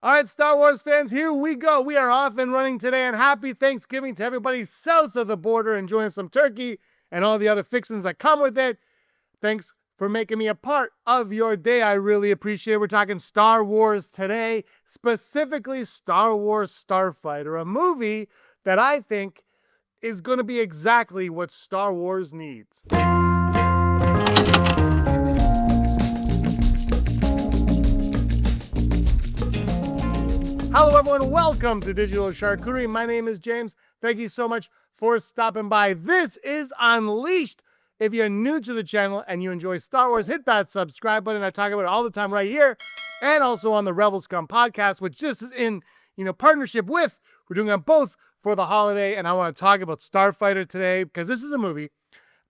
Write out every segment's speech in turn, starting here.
All right, Star Wars fans, here we go. We are off and running today, and happy Thanksgiving to everybody south of the border enjoying some turkey and all the other fixings that come with it. Thanks for making me a part of your day. I really appreciate it. We're talking Star Wars today, specifically Star Wars Starfighter, a movie that I think is going to be exactly what Star Wars needs. Hello, everyone. Welcome to Digital Charcuterie. My name is James. Thank you so much for stopping by. This is Unleashed. If you're new to the channel and you enjoy Star Wars, hit that subscribe button. I talk about it all the time right here and also on the Rebel Scum podcast, which just is in partnership with. We're doing them both for the holiday, and I want to talk about Starfighter today because this is a movie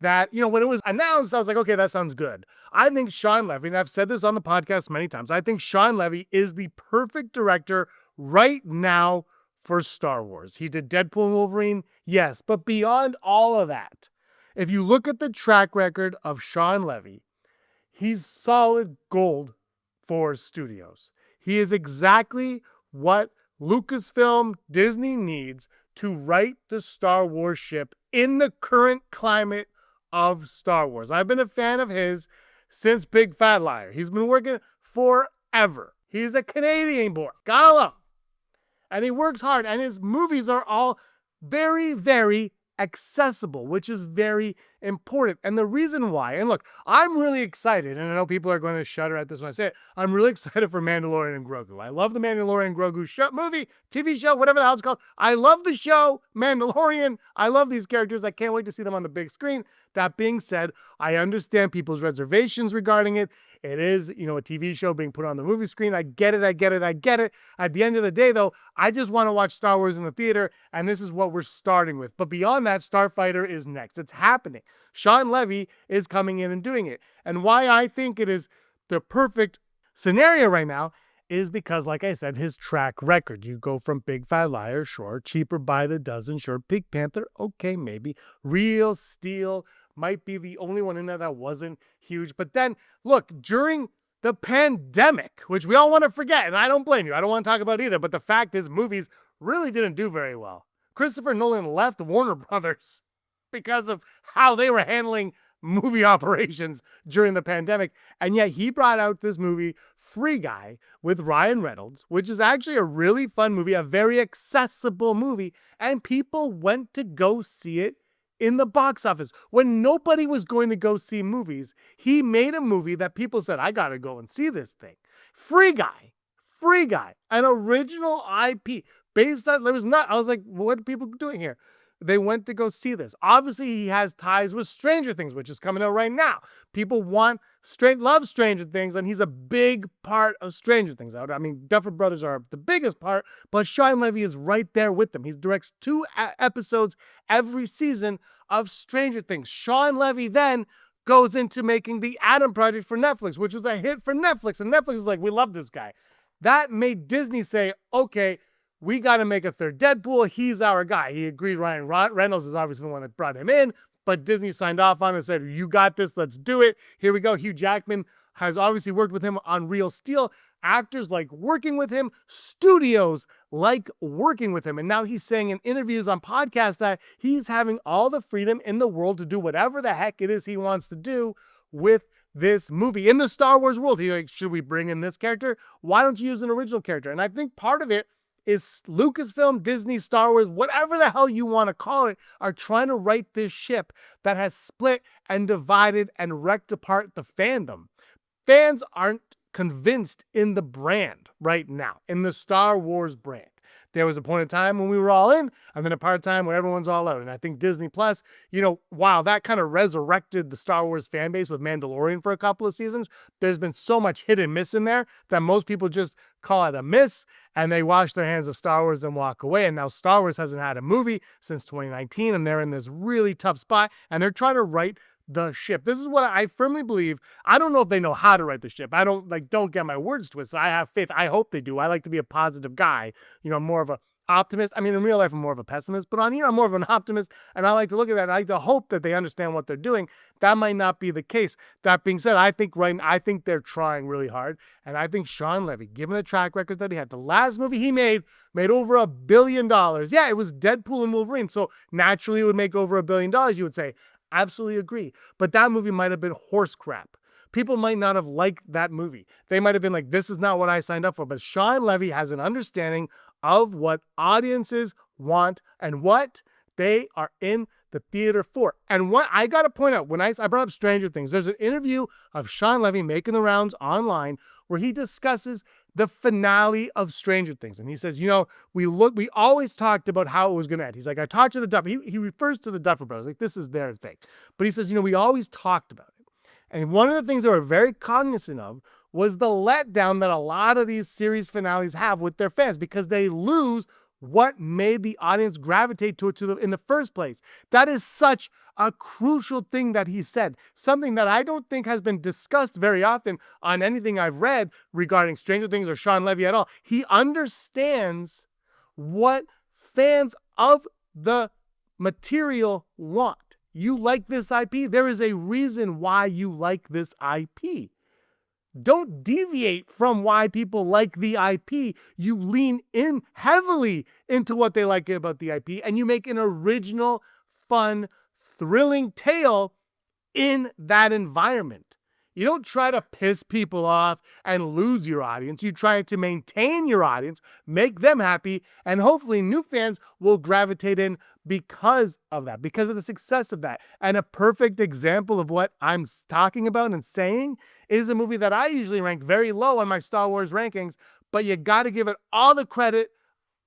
that, when it was announced, I was like, okay, that sounds good. I think Shawn Levy, and I've said this on the podcast many times, I think Shawn Levy is the perfect director right now for Star Wars. He did Deadpool and Wolverine, yes, but beyond all of that, if you look at the track record of Shawn Levy, he's solid gold for studios. He is exactly what Lucasfilm, Disney needs to right the Star Wars ship in the current climate of Star Wars. I've been a fan of his since Big Fat Liar. He's been working forever. He's a Canadian boy. Gotta love him. And he works hard, and his movies are all very, very accessible, which is very important. And the reason why, and look, I'm really excited, and I know people are going to shudder at this when I say it, I'm really excited for Mandalorian and Grogu. I love the Mandalorian and Grogu show, movie, TV show, whatever the hell it's called. I love the show, Mandalorian. I love these characters. I can't wait to see them on the big screen. That being said, I understand people's reservations regarding it. It is, a TV show being put on the movie screen. I get it. At the end of the day, though, I just want to watch Star Wars in the theater, and this is what we're starting with. But beyond that, Starfighter is next. It's happening. Shawn Levy is coming in and doing it. And why I think it is the perfect scenario right now is because, like I said, his track record. You go from Big Fat Liar, sure. Cheaper by the dozen, sure. Pink Panther, okay, maybe. Real Steel might be the only one in there that wasn't huge. But then, look, during the pandemic, which we all want to forget, and I don't blame you. I don't want to talk about it either. But the fact is, movies really didn't do very well. Christopher Nolan left Warner Brothers because of how they were handling movie operations during the pandemic. And yet he brought out this movie, Free Guy, with Ryan Reynolds, which is actually a really fun movie, a very accessible movie. And people went to go see it in the box office. When nobody was going to go see movies, he made a movie that people said, I got to go and see this thing. Free Guy, an original IP based on, there was not, I was like, what are people doing here? They went to go see this. Obviously, he has ties with Stranger Things, which is coming out right now. People love Stranger Things, and he's a big part of Stranger Things. I mean, Duffer Brothers are the biggest part, but Shawn Levy is right there with them. He directs 2 episodes every season of Stranger Things. Shawn Levy then goes into making The Adam Project for Netflix, which was a hit for Netflix, and Netflix is like, we love this guy. That made Disney say, okay, we got to make a third Deadpool. He's our guy. He agreed. Ryan Reynolds is obviously the one that brought him in, but Disney signed off on it and said, you got this. Let's do it. Here we go. Hugh Jackman has obviously worked with him on Real Steel. Actors like working with him. Studios like working with him. And now he's saying in interviews on podcasts that he's having all the freedom in the world to do whatever the heck it is he wants to do with this movie. In the Star Wars world, he's like, should we bring in this character? Why don't you use an original character? And I think part of it is Lucasfilm, Disney, Star Wars, whatever the hell you want to call it, are trying to right this ship that has split and divided and wrecked apart the fandom. Fans aren't convinced in the brand right now, in the Star Wars brand. There was a point in time when we were all in, and then a part of time where everyone's all out. And I think Disney Plus, while that kind of resurrected the Star Wars fan base with Mandalorian for a couple of seasons, there's been so much hit and miss in there that most people just call it a miss, and they wash their hands of Star Wars and walk away. And now Star Wars hasn't had a movie since 2019, and they're in this really tough spot, and they're trying to right the ship. This is what I firmly believe. I don't know if they know how to right the ship. I don't get my words twisted. I have faith. I hope they do. I like to be a positive guy, more of a optimist. I mean, in real life, I'm more of a pessimist, but on here, I'm more of an optimist. And I like to look at that. And I like to hope that they understand what they're doing. That might not be the case. That being said, I think they're trying really hard. And I think Shawn Levy, given the track record that he had, the last movie he made over $1 billion. Yeah, it was Deadpool and Wolverine. So naturally, it would make over $1 billion, you would say. Absolutely agree. But that movie might have been horse crap. People might not have liked that movie. They might have been like, this is not what I signed up for. But Shawn Levy has an understanding of what audiences want and what they are in the theater for. And what I got to point out, when I brought up Stranger Things, there's an interview of Shawn Levy making the rounds online where he discusses the finale of Stranger Things. And he says, we always talked about how it was going to end. He's like, I talked to the Duffer. He refers to the Duffer Brothers. Like, this is their thing. But he says, we always talked about it. And one of the things they were very cognizant of was the letdown that a lot of these series finales have with their fans, because they lose what made the audience gravitate to it in the first place. That is such a crucial thing that he said, something that I don't think has been discussed very often on anything I've read regarding Stranger Things or Shawn Levy at all. He understands what fans of the material want. You like this IP? There is a reason why you like this IP. Don't deviate from why people like the IP. You lean in heavily into what they like about the IP, and you make an original, fun, thrilling tale in that environment. You don't try to piss people off and lose your audience. You try to maintain your audience, make them happy, and hopefully new fans will gravitate in because of that, because of the success of that. And a perfect example of what I'm talking about and saying is a movie that I usually rank very low on my Star Wars rankings, but you got to give it all the credit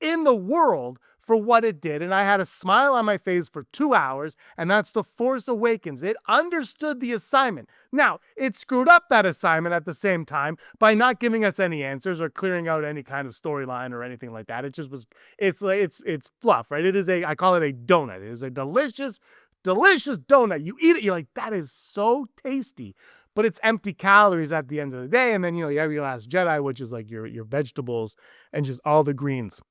in the world for what it did. And I had a smile on my face for 2 hours, and that's The Force Awakens. It understood the assignment. Now, it screwed up that assignment at the same time by not giving us any answers or clearing out any kind of storyline or anything like that. It just was, it's fluff, right? I call it a donut. It is a delicious, delicious donut. You eat it, you're like, that is so tasty. But it's empty calories at the end of the day. And then, you have your Last Jedi, which is like your vegetables and just all the greens.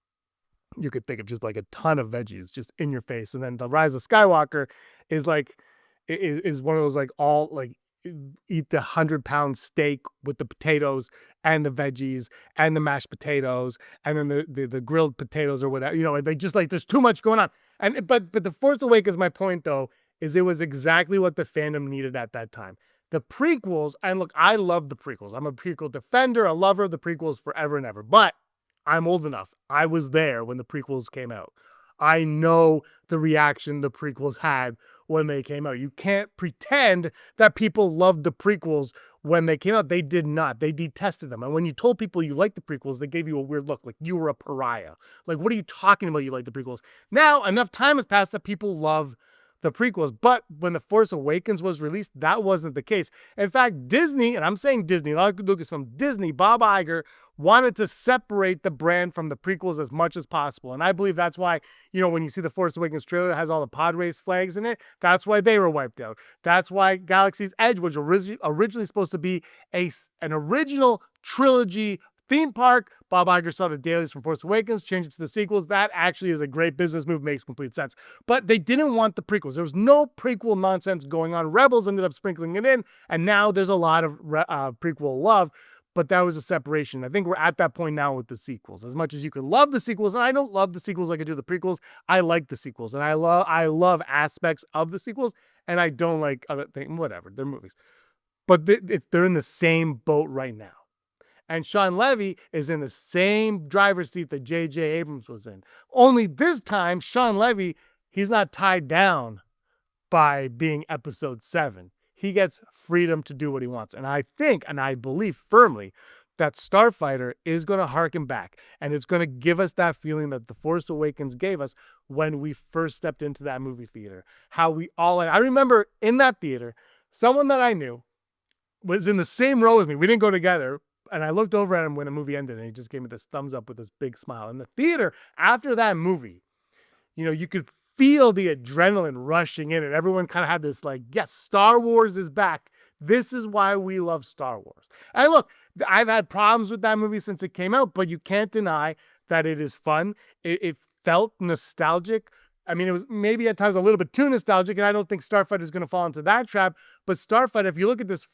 You could think of just like a ton of veggies just in your face. And then The Rise of Skywalker is like, is one of those like all like eat the 100-pound steak with the potatoes and the veggies and the mashed potatoes and then the grilled potatoes or whatever. They just like, there's too much going on. But The Force Awakens, my point though, is it was exactly what the fandom needed at that time. The prequels, and look, I love the prequels. I'm a prequel defender, a lover of the prequels forever and ever. But I'm old enough. I was there when the prequels came out. I know the reaction the prequels had when they came out. You can't pretend that people loved the prequels when they came out. They did not. They detested them. And when you told people you liked the prequels, they gave you a weird look, like you were a pariah. Like, what are you talking about? You like the prequels? Now, enough time has passed that people love the prequels. But when The Force Awakens was released, that wasn't the case. In fact, Disney, and I'm saying Disney, not Lucasfilm, Disney, Bob Iger wanted to separate the brand from the prequels as much as possible. And I believe that's why, when you see the Force Awakens trailer, it has all the pod race flags in it. That's why they were wiped out. That's why Galaxy's Edge was originally supposed to be an original trilogy theme park. Bob Iger saw the dailies from Force Awakens, changed it to the sequels. That actually is a great business move, makes complete sense. But they didn't want the prequels. There was no prequel nonsense going on. Rebels ended up sprinkling it in, and now there's a lot of prequel love. But that was a separation. I think we're at that point now with the sequels. As much as you can love the sequels, and I don't love the sequels like I do the prequels, I like the sequels, and I love aspects of the sequels, and I don't like other things. Whatever, they're movies. But they're in the same boat right now. And Shawn Levy is in the same driver's seat that J.J. Abrams was in. Only this time, Shawn Levy, he's not tied down by being episode 7. He gets freedom to do what he wants. And I think, and I believe firmly, that Starfighter is going to harken back. And it's going to give us that feeling that The Force Awakens gave us when we first stepped into that movie theater. I remember in that theater, someone that I knew was in the same row as me. We didn't go together. And I looked over at him when the movie ended, and he just gave me this thumbs up with this big smile. In the theater, after that movie, you could feel the adrenaline rushing in, and everyone kind of had this like, yes, Star Wars is back. This is why we love Star Wars. And look, I've had problems with that movie since it came out, but you can't deny that it is fun. It felt nostalgic. I mean, it was maybe at times a little bit too nostalgic, and I don't think Starfighter is going to fall into that trap. But Starfighter, if you look at this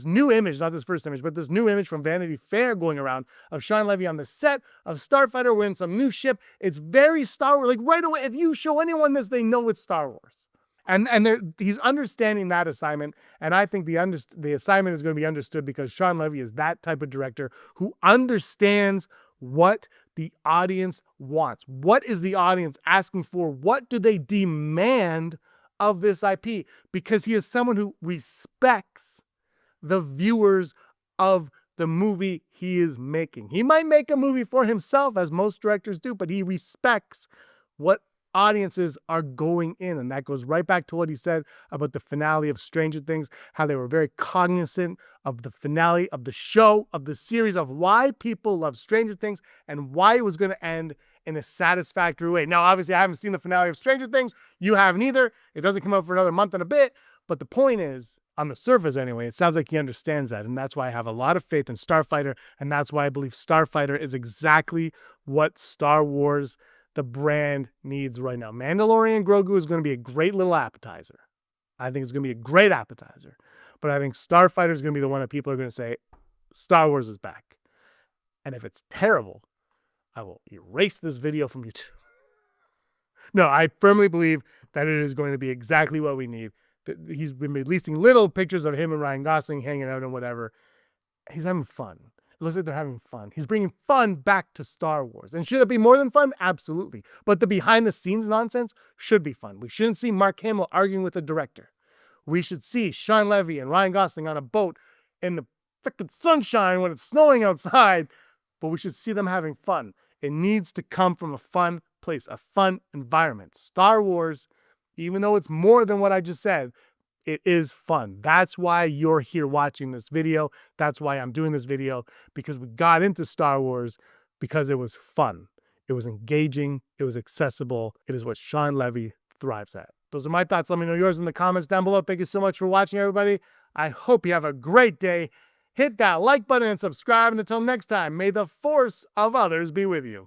new image, not this first image, but this new image from Vanity Fair going around of Shawn Levy on the set of Starfighter, we're in some new ship. It's very Star Wars. Like right away, if you show anyone this, they know it's Star Wars. And he's understanding that assignment, and I think the assignment is going to be understood because Shawn Levy is that type of director who understands what the audience wants. What is the audience asking for? What do they demand of this IP? Because he is someone who respects the viewers of the movie he is making. He might make a movie for himself, as most directors do, but he respects what audiences are going in. And that goes right back to what he said about the finale of Stranger Things, how they were very cognizant of the finale of the show, of the series, of why people love Stranger Things and why it was going to end in a satisfactory way. Now, obviously, I haven't seen the finale of Stranger Things. You haven't either. It doesn't come out for another month and a bit. But the point is, on the surface anyway, it sounds like he understands that. And that's why I have a lot of faith in Starfighter. And that's why I believe Starfighter is exactly what Star Wars, the brand, needs right now. Mandalorian Grogu is going to be a great little appetizer. I think it's going to be a great appetizer. But I think Starfighter is going to be the one that people are going to say, Star Wars is back. And if it's terrible, I will erase this video from YouTube. No, I firmly believe that it is going to be exactly what we need. He's been releasing little pictures of him and Ryan Gosling hanging out and whatever. He's having fun. It looks like they're having fun. He's bringing fun back to Star Wars. And should it be more than fun? Absolutely. But the behind-the-scenes nonsense should be fun. We shouldn't see Mark Hamill arguing with the director. We should see Shawn Levy and Ryan Gosling on a boat in the frickin' sunshine when it's snowing outside. But we should see them having fun. It needs to come from a fun place, a fun environment. Star Wars, even though it's more than what I just said, it is fun. That's why you're here watching this video. That's why I'm doing this video, because we got into Star Wars because it was fun. It was engaging. It was accessible. It is what Shawn Levy thrives at. Those are my thoughts. Let me know yours in the comments down below. Thank you so much for watching, everybody. I hope you have a great day. Hit that like button and subscribe. And until next time, may the force of others be with you.